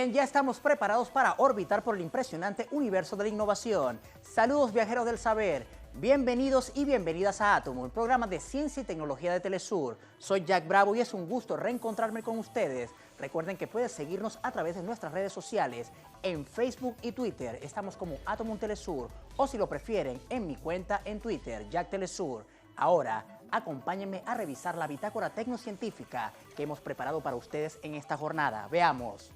Bien, ya estamos preparados para orbitar por el impresionante universo de la innovación. Saludos viajeros del saber, bienvenidos y bienvenidas a Átomo, el programa de ciencia y tecnología de Telesur. Soy Jack Bravo y es un gusto reencontrarme con ustedes. Recuerden que pueden seguirnos a través de nuestras redes sociales, en Facebook y Twitter. Estamos como Átomo Telesur, o si lo prefieren, en mi cuenta en Twitter, Jack Telesur. Ahora, acompáñenme a revisar la bitácora tecnocientífica que hemos preparado para ustedes en esta jornada. Veamos.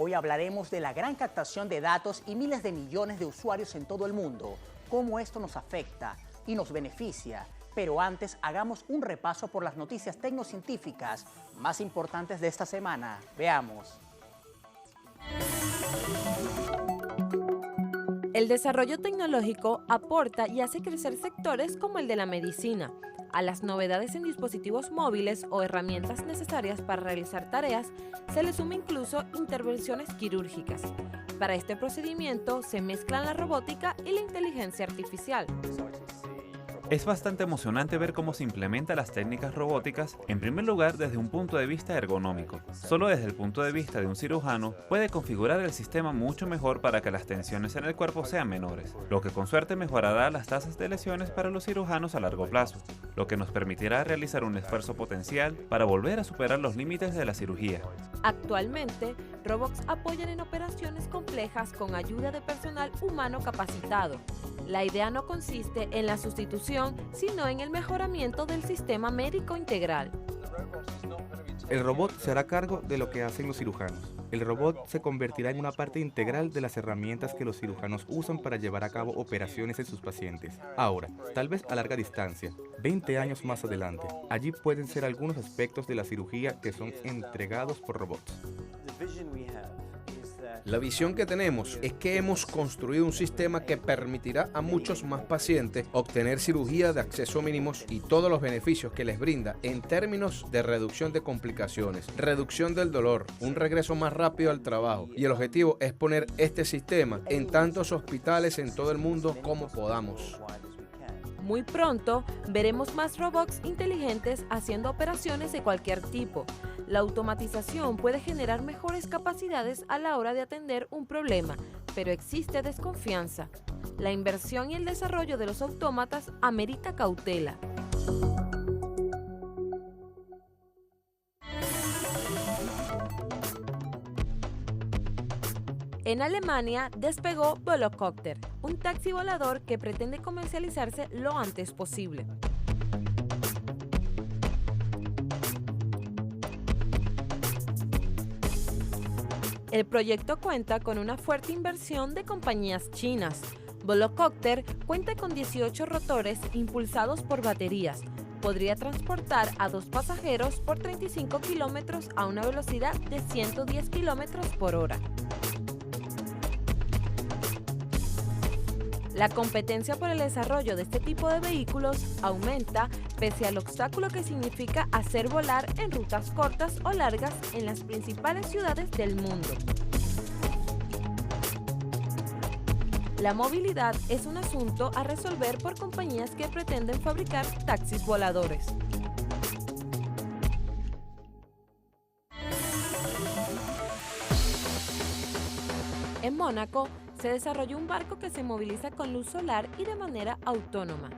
Hoy hablaremos de la gran captación de datos y miles de millones de usuarios en todo el mundo, cómo esto nos afecta y nos beneficia. Pero antes, hagamos un repaso por las noticias tecnocientíficas más importantes de esta semana. Veamos. El desarrollo tecnológico aporta y hace crecer sectores como el de la medicina. A las novedades en dispositivos móviles o herramientas necesarias para realizar tareas se le suma incluso intervenciones quirúrgicas. Para este procedimiento se mezclan la robótica y la inteligencia artificial. Es bastante emocionante ver cómo se implementan las técnicas robóticas, en primer lugar desde un punto de vista ergonómico. Solo desde el punto de vista de un cirujano puede configurar el sistema mucho mejor para que las tensiones en el cuerpo sean menores, lo que con suerte mejorará las tasas de lesiones para los cirujanos a largo plazo, lo que nos permitirá realizar un esfuerzo potencial para volver a superar los límites de la cirugía. Actualmente, robots apoyan en operaciones complejas con ayuda de personal humano capacitado. La idea no consiste en la sustitución, sino en el mejoramiento del sistema médico integral. El robot se hará cargo de lo que hacen los cirujanos. El robot se convertirá en una parte integral de las herramientas que los cirujanos usan para llevar a cabo operaciones en sus pacientes. Ahora, tal vez a larga distancia, 20 años más adelante, allí pueden ser algunos aspectos de la cirugía que son entregados por robots. La visión que tenemos es que hemos construido un sistema que permitirá a muchos más pacientes obtener cirugía de acceso mínimos y todos los beneficios que les brinda en términos de reducción de complicaciones, reducción del dolor, un regreso más rápido al trabajo. Y el objetivo es poner este sistema en tantos hospitales en todo el mundo como podamos. Muy pronto veremos más robots inteligentes haciendo operaciones de cualquier tipo. La automatización puede generar mejores capacidades a la hora de atender un problema, pero existe desconfianza. La inversión y el desarrollo de los autómatas amerita cautela. En Alemania despegó Volocopter, un taxi volador que pretende comercializarse lo antes posible. El proyecto cuenta con una fuerte inversión de compañías chinas. Volocopter cuenta con 18 rotores impulsados por baterías. Podría transportar a 2 pasajeros por 35 kilómetros a una velocidad de 110 kilómetros por hora. La competencia por el desarrollo de este tipo de vehículos aumenta pese al obstáculo que significa hacer volar en rutas cortas o largas en las principales ciudades del mundo. La movilidad es un asunto a resolver por compañías que pretenden fabricar taxis voladores. En Mónaco, se desarrolló un barco que se moviliza con luz solar y de manera autónoma.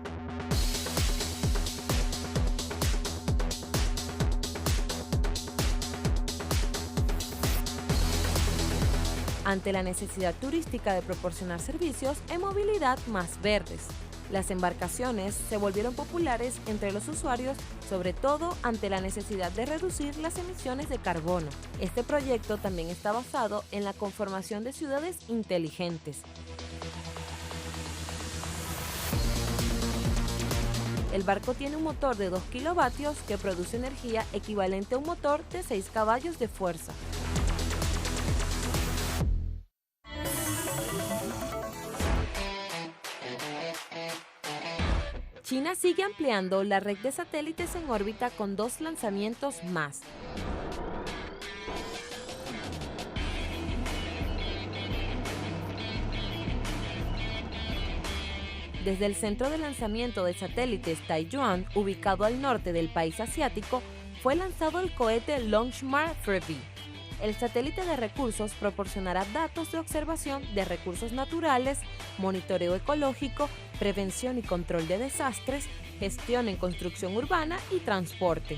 Ante la necesidad turística de proporcionar servicios en movilidad más verdes, las embarcaciones se volvieron populares entre los usuarios, sobre todo ante la necesidad de reducir las emisiones de carbono. Este proyecto también está basado en la conformación de ciudades inteligentes. El barco tiene un motor de 2 kilovatios que produce energía equivalente a un motor de 6 caballos de fuerza. China sigue ampliando la red de satélites en órbita con 2 lanzamientos más. Desde el centro de lanzamiento de satélites Taiyuan, ubicado al norte del país asiático, fue lanzado el cohete Longmarch 3B. El satélite de recursos proporcionará datos de observación de recursos naturales, monitoreo ecológico, prevención y control de desastres, gestión en construcción urbana y transporte.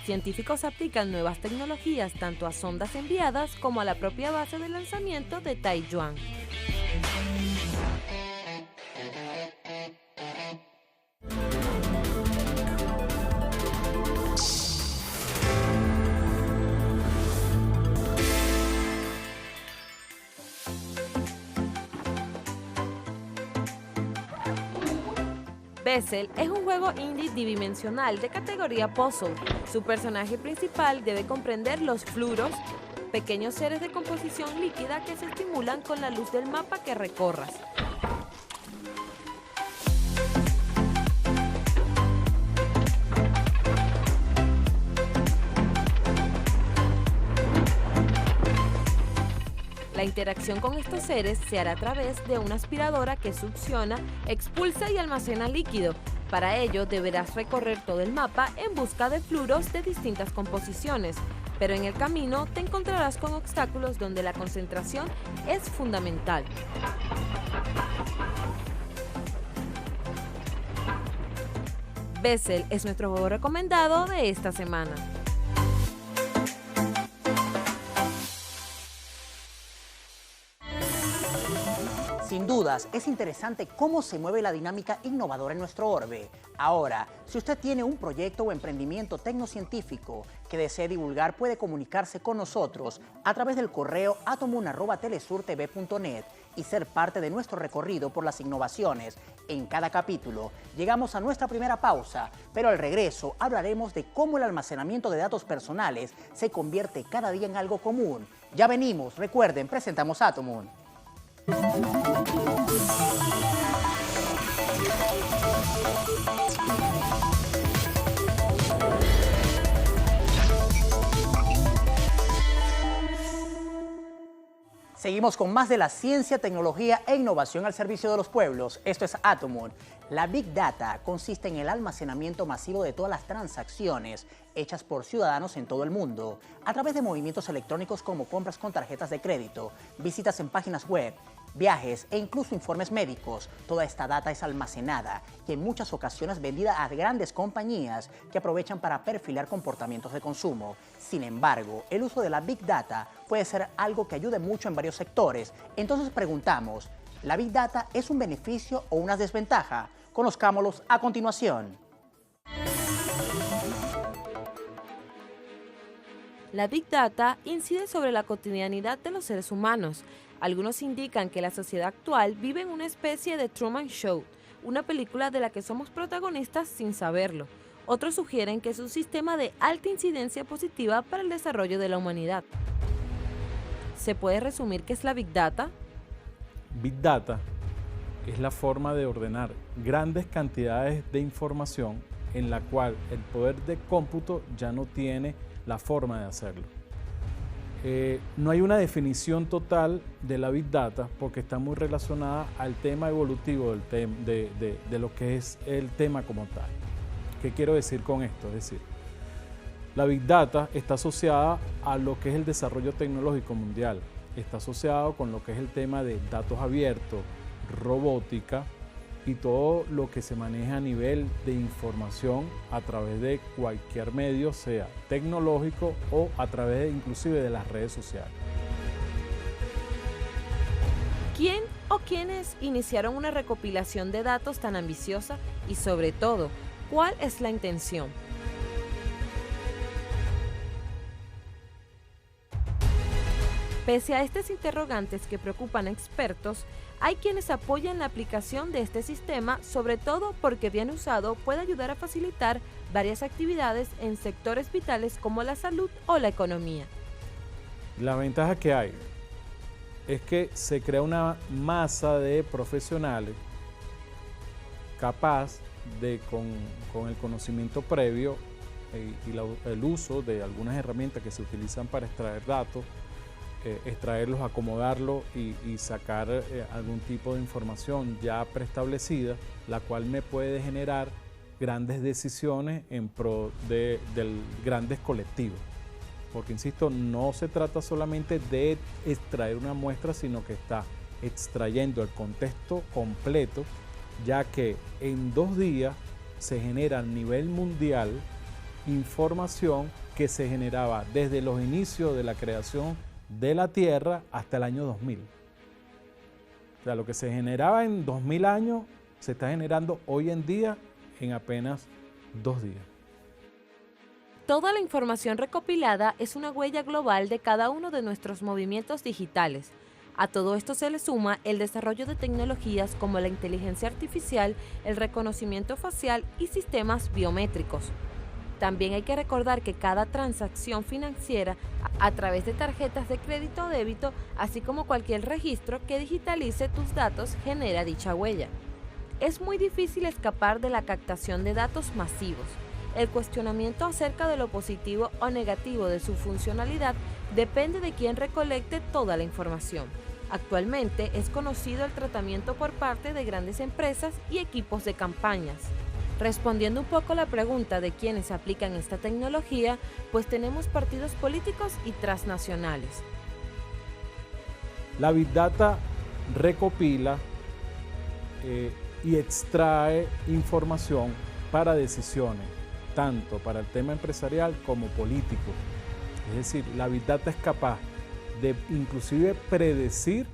Científicos aplican nuevas tecnologías tanto a sondas enviadas como a la propia base de lanzamiento de Taiyuan. Bezel es un juego indie bidimensional de categoría puzzle. Su personaje principal debe comprender los fluros, pequeños seres de composición líquida que se estimulan con la luz del mapa que recorras. La interacción con estos seres se hará a través de una aspiradora que succiona, expulsa y almacena líquido. Para ello deberás recorrer todo el mapa en busca de fluros de distintas composiciones, pero en el camino te encontrarás con obstáculos donde la concentración es fundamental. Bezel es nuestro juego recomendado de esta semana. Sin dudas, es interesante cómo se mueve la dinámica innovadora en nuestro orbe. Ahora, si usted tiene un proyecto o emprendimiento tecnocientífico que desee divulgar, puede comunicarse con nosotros a través del correo atomun@telesurtv.net y ser parte de nuestro recorrido por las innovaciones. En cada capítulo llegamos a nuestra primera pausa, pero al regreso hablaremos de cómo el almacenamiento de datos personales se convierte cada día en algo común. Ya venimos, recuerden, presentamos Atomun. Seguimos con más de la ciencia, tecnología e innovación al servicio de los pueblos. Esto es Atomun. La Big Data consiste en el almacenamiento masivo de todas las transacciones hechas por ciudadanos en todo el mundo, a través de movimientos electrónicos como compras con tarjetas de crédito, visitas en páginas web, viajes e incluso informes médicos. Toda esta data es almacenada y en muchas ocasiones vendida a grandes compañías que aprovechan para perfilar comportamientos de consumo. Sin embargo, el uso de la Big Data puede ser algo que ayude mucho en varios sectores. Entonces preguntamos, ¿la Big Data es un beneficio o una desventaja? Conozcámoslos a continuación. La Big Data incide sobre la cotidianidad de los seres humanos. Algunos indican que la sociedad actual vive en una especie de Truman Show, una película de la que somos protagonistas sin saberlo. Otros sugieren que es un sistema de alta incidencia positiva para el desarrollo de la humanidad. ¿Se puede resumir qué es la Big Data? Big Data es la forma de ordenar grandes cantidades de información en la cual el poder de cómputo ya no tiene la forma de hacerlo. No hay una definición total de la Big Data porque está muy relacionada al tema evolutivo de lo que es el tema como tal. ¿Qué quiero decir con esto? Es decir, la Big Data está asociada a lo que es el desarrollo tecnológico mundial, está asociado con lo que es el tema de datos abiertos, robótica y todo lo que se maneja a nivel de información a través de cualquier medio, sea tecnológico o a través inclusive de las redes sociales. ¿Quién o quiénes iniciaron una recopilación de datos tan ambiciosa y sobre todo, cuál es la intención? Pese a estos interrogantes que preocupan a expertos, hay quienes apoyan la aplicación de este sistema, sobre todo porque bien usado puede ayudar a facilitar varias actividades en sectores vitales como la salud o la economía. La ventaja que hay es que se crea una masa de profesionales capaz de, con el conocimiento previo y el uso de algunas herramientas que se utilizan para extraer datos, extraerlos, acomodarlos y sacar algún tipo de información ya preestablecida, la cual me puede generar grandes decisiones en pro de grandes colectivos. Porque, insisto, no se trata solamente de extraer una muestra, sino que está extrayendo el contexto completo, ya que en 2 días se genera a nivel mundial información que se generaba desde los inicios de la creación de la Tierra hasta el año 2000. O sea, lo que se generaba en 2000 años se está generando hoy en día en apenas 2 días. Toda la información recopilada es una huella global de cada uno de nuestros movimientos digitales. A todo esto se le suma el desarrollo de tecnologías como la inteligencia artificial, el reconocimiento facial y sistemas biométricos. También hay que recordar que cada transacción financiera a través de tarjetas de crédito o débito, así como cualquier registro que digitalice tus datos, genera dicha huella. Es muy difícil escapar de la captación de datos masivos. El cuestionamiento acerca de lo positivo o negativo de su funcionalidad depende de quién recolecte toda la información. Actualmente es conocido el tratamiento por parte de grandes empresas y equipos de campañas. Respondiendo un poco a la pregunta de quiénes aplican esta tecnología, pues tenemos partidos políticos y transnacionales. La Big Data recopila y extrae información para decisiones, tanto para el tema empresarial como político. Es decir, la Big Data es capaz de inclusive predecir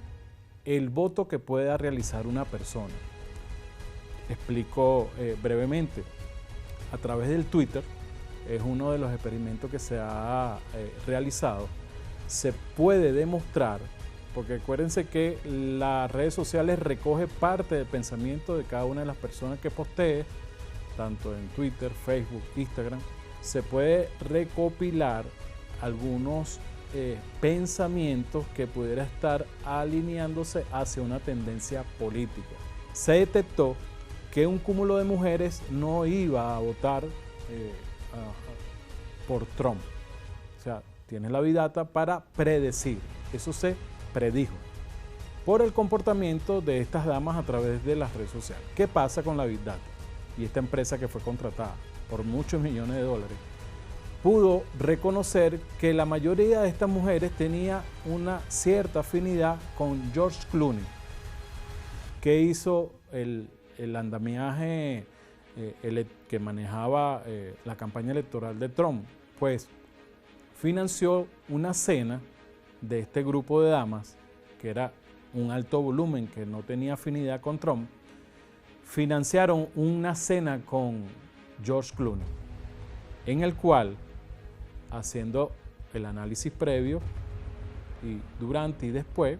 el voto que pueda realizar una persona. Explico brevemente. A través del Twitter, es uno de los experimentos que se ha realizado, se puede demostrar, porque acuérdense que las redes sociales recoge parte del pensamiento de cada una de las personas que postee, tanto en Twitter, Facebook, Instagram, se puede recopilar algunos pensamientos que pudiera estar alineándose hacia una tendencia política. Se detectó que un cúmulo de mujeres no iba a votar por Trump. O sea, tiene la Big Data para predecir. Eso se predijo por el comportamiento de estas damas a través de las redes sociales. ¿Qué pasa con la Big Data? Y esta empresa que fue contratada por muchos millones de dólares pudo reconocer que la mayoría de estas mujeres tenía una cierta afinidad con George Clooney, que hizo el andamiaje que manejaba la campaña electoral de Trump. Pues financió una cena de este grupo de damas, que era un alto volumen, que no tenía afinidad con Trump. Financiaron una cena con George Clooney, en el cual, haciendo el análisis previo y durante y después,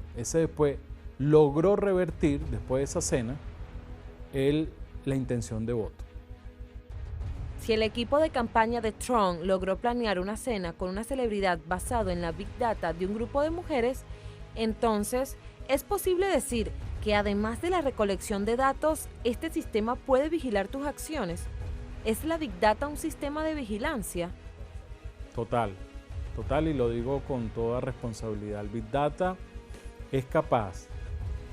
logró revertir, después de esa cena, la intención de voto. Si el equipo de campaña de Trump logró planear una cena con una celebridad basado en la Big Data de un grupo de mujeres, entonces es posible decir que además de la recolección de datos, este sistema puede vigilar tus acciones. ¿Es la Big Data un sistema de vigilancia? Total, y lo digo con toda responsabilidad. El Big Data es capaz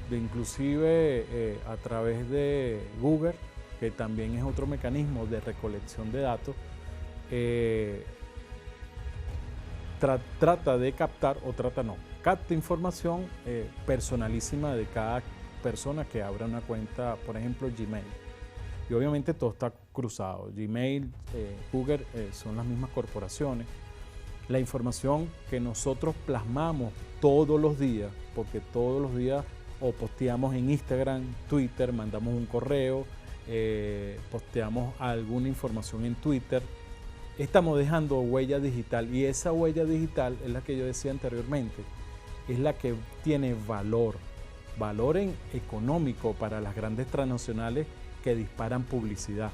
de, inclusive a través de Google, que también es otro mecanismo de recolección de datos, trata de captar, capta información personalísima de cada persona que abra una cuenta, por ejemplo, Gmail. Y obviamente todo está cruzado. Gmail, Google son las mismas corporaciones. La información que nosotros plasmamos todos los días, porque todos los días o posteamos en Instagram, Twitter, mandamos un correo, posteamos alguna información en Twitter, estamos dejando huella digital, y esa huella digital es la que yo decía anteriormente, es la que tiene valor económico para las grandes transnacionales que disparan publicidad,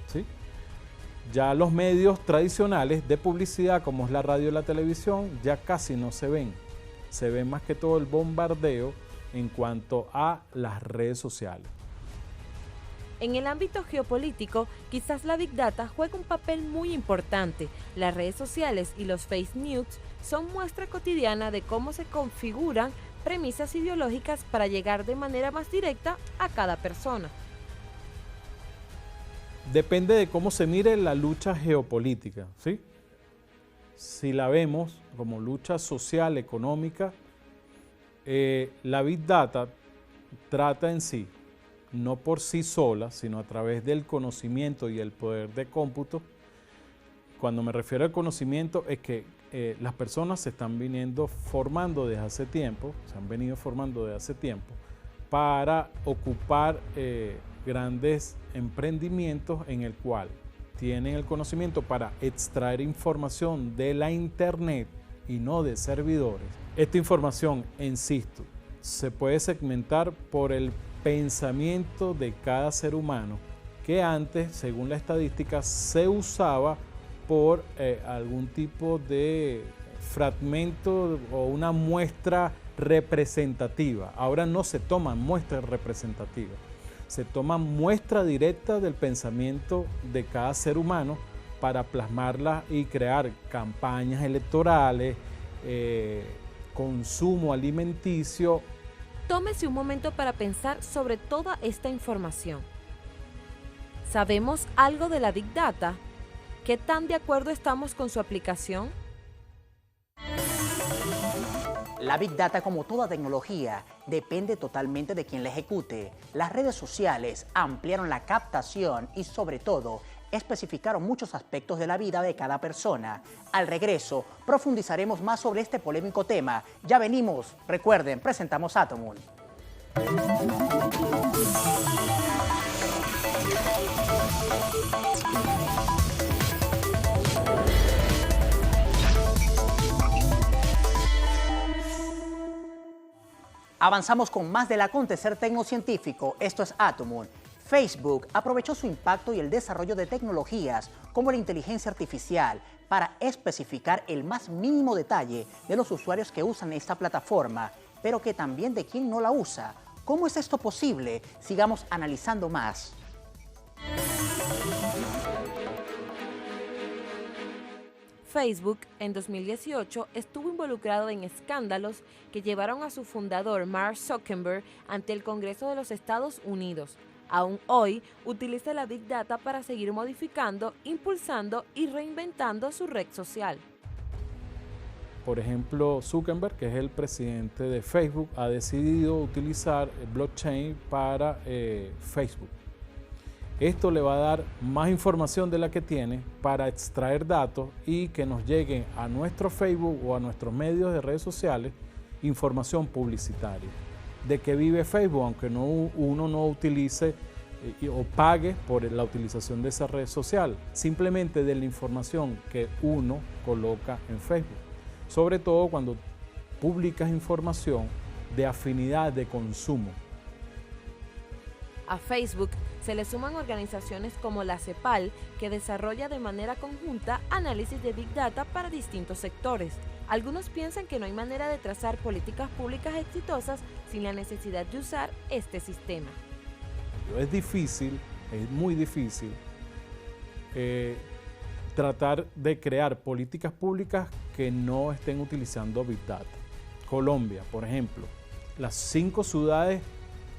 ¿sí? Ya los medios tradicionales de publicidad, como es la radio y la televisión, ya casi no se ven. Se ve más que todo el bombardeo en cuanto a las redes sociales. En el ámbito geopolítico, quizás la Big Data juega un papel muy importante. Las redes sociales y los fake news son muestra cotidiana de cómo se configuran premisas ideológicas para llegar de manera más directa a cada persona. Depende de cómo se mire la lucha geopolítica, ¿sí? Si la vemos como lucha social, económica, la Big Data trata en sí, no por sí sola, sino a través del conocimiento y el poder de cómputo. Cuando me refiero al conocimiento es que las personas se están formando desde hace tiempo, se han venido formando desde hace tiempo, para ocupar grandes emprendimientos en el cual tienen el conocimiento para extraer información de la internet y no de servidores. Esta información, insisto, se puede segmentar por el pensamiento de cada ser humano, que antes, según la estadística, se usaba por algún tipo de fragmento o una muestra representativa. Ahora no se toman muestras representativas, se toma muestra directa del pensamiento de cada ser humano para plasmarla y crear campañas electorales, consumo alimenticio. Tómese un momento para pensar sobre toda esta información. ¿Sabemos algo de la Big Data? ¿Qué tan de acuerdo estamos con su aplicación? La Big Data, como toda tecnología, depende totalmente de quien la ejecute. Las redes sociales ampliaron la captación y, sobre todo, especificaron muchos aspectos de la vida de cada persona. Al regreso, profundizaremos más sobre este polémico tema. Ya venimos. Recuerden, presentamos Atomoon. Avanzamos con más del acontecer tecnocientífico. Esto es Atomoon. Facebook aprovechó su impacto y el desarrollo de tecnologías como la inteligencia artificial para especificar el más mínimo detalle de los usuarios que usan esta plataforma, pero que también de quien no la usa. ¿Cómo es esto posible? Sigamos analizando más. Facebook en 2018 estuvo involucrado en escándalos que llevaron a su fundador Mark Zuckerberg ante el Congreso de los Estados Unidos. Aún hoy utiliza la Big Data para seguir modificando, impulsando y reinventando su red social. Por ejemplo, Zuckerberg, que es el presidente de Facebook, ha decidido utilizar el blockchain para Facebook. Esto le va a dar más información de la que tiene para extraer datos y que nos lleguen a nuestro Facebook o a nuestros medios de redes sociales información publicitaria. De que vive Facebook, aunque uno no utilice o pague por la utilización de esa red social, simplemente de la información que uno coloca en Facebook. Sobre todo cuando publicas información de afinidad de consumo. A Facebook se le suman organizaciones como la CEPAL, que desarrolla de manera conjunta análisis de Big Data para distintos sectores. Algunos piensan que no hay manera de trazar políticas públicas exitosas sin la necesidad de usar este sistema. Es difícil, es muy difícil tratar de crear políticas públicas que no estén utilizando Big Data. Colombia, por ejemplo, las 5 ciudades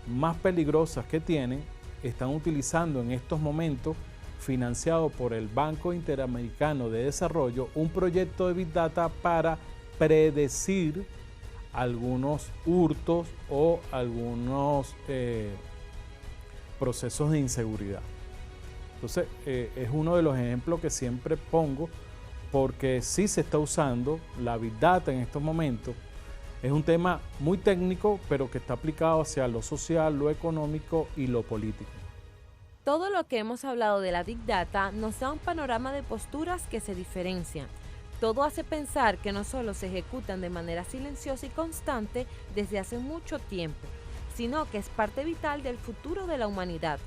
más peligrosas que tienen están utilizando en estos momentos, financiado por el Banco Interamericano de Desarrollo, un proyecto de Big Data para predecir algunos hurtos o algunos procesos de inseguridad. Entonces, es uno de los ejemplos que siempre pongo, porque sí se está usando la Big Data en estos momentos. Es un tema muy técnico, pero que está aplicado hacia lo social, lo económico y lo político. Todo lo que hemos hablado de la Big Data nos da un panorama de posturas que se diferencian. Todo hace pensar que no solo se ejecutan de manera silenciosa y constante desde hace mucho tiempo, sino que es parte vital del futuro de la humanidad.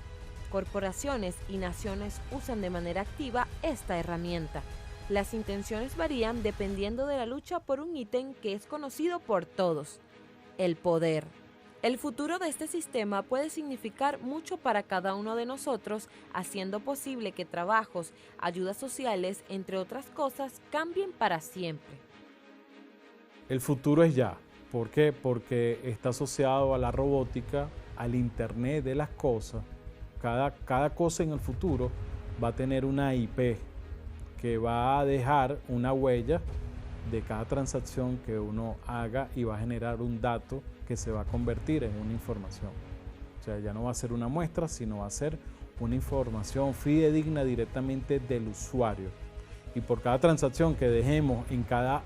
Corporaciones y naciones usan de manera activa esta herramienta. Las intenciones varían dependiendo de la lucha por un ítem que es conocido por todos: el poder. El futuro de este sistema puede significar mucho para cada uno de nosotros, haciendo posible que trabajos, ayudas sociales, entre otras cosas, cambien para siempre. El futuro es ya. ¿Por qué? Porque está asociado a la robótica, al Internet de las cosas. Cada cosa en el futuro va a tener una IP que va a dejar una huella de cada transacción que uno haga y va a generar un dato que se va a convertir en una información. O sea, ya no va a ser una muestra, sino va a ser una información fidedigna directamente del usuario. Y por cada transacción que dejemos en cada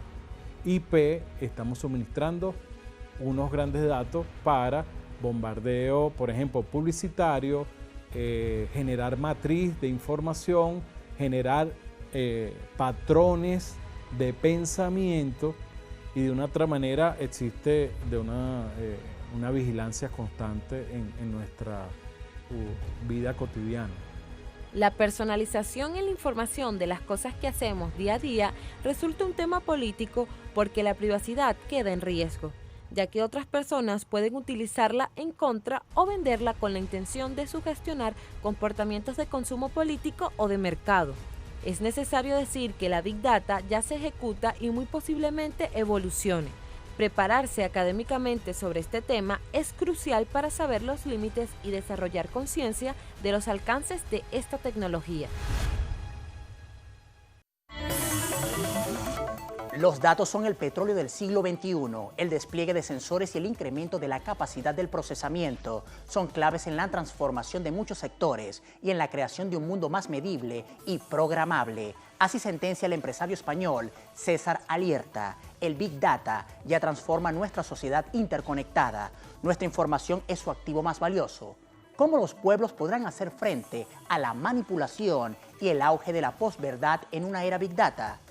IP, estamos suministrando unos grandes datos para bombardeo, por ejemplo, publicitario, generar matriz de información, generar patrones de pensamiento, y de una otra manera existe una vigilancia constante en nuestra vida cotidiana. La personalización en la información de las cosas que hacemos día a día resulta un tema político porque la privacidad queda en riesgo, ya que otras personas pueden utilizarla en contra o venderla con la intención de sugestionar comportamientos de consumo político o de mercado. Es necesario decir que la Big Data ya se ejecuta y muy posiblemente evolucione. Prepararse académicamente sobre este tema es crucial para saber los límites y desarrollar conciencia de los alcances de esta tecnología. Los datos son el petróleo del siglo XXI. El despliegue de sensores y el incremento de la capacidad del procesamiento son claves en la transformación de muchos sectores y en la creación de un mundo más medible y programable. Así sentencia el empresario español César Alierta. El Big Data ya transforma nuestra sociedad interconectada. Nuestra información es su activo más valioso. ¿Cómo los pueblos podrán hacer frente a la manipulación y el auge de la posverdad en una era Big Data?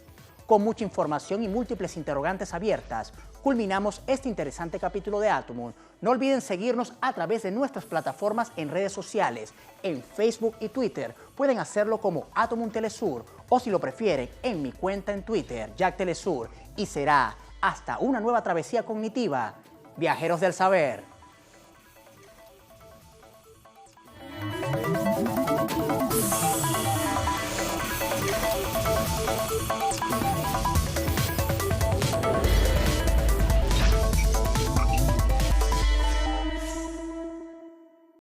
Con mucha información y múltiples interrogantes abiertas, culminamos este interesante capítulo de Atomoon. No olviden seguirnos a través de nuestras plataformas en redes sociales, en Facebook y Twitter. Pueden hacerlo como Atomoon Telesur, o si lo prefieren, en mi cuenta en Twitter, Jack Telesur. Y será hasta una nueva travesía cognitiva. Viajeros del saber.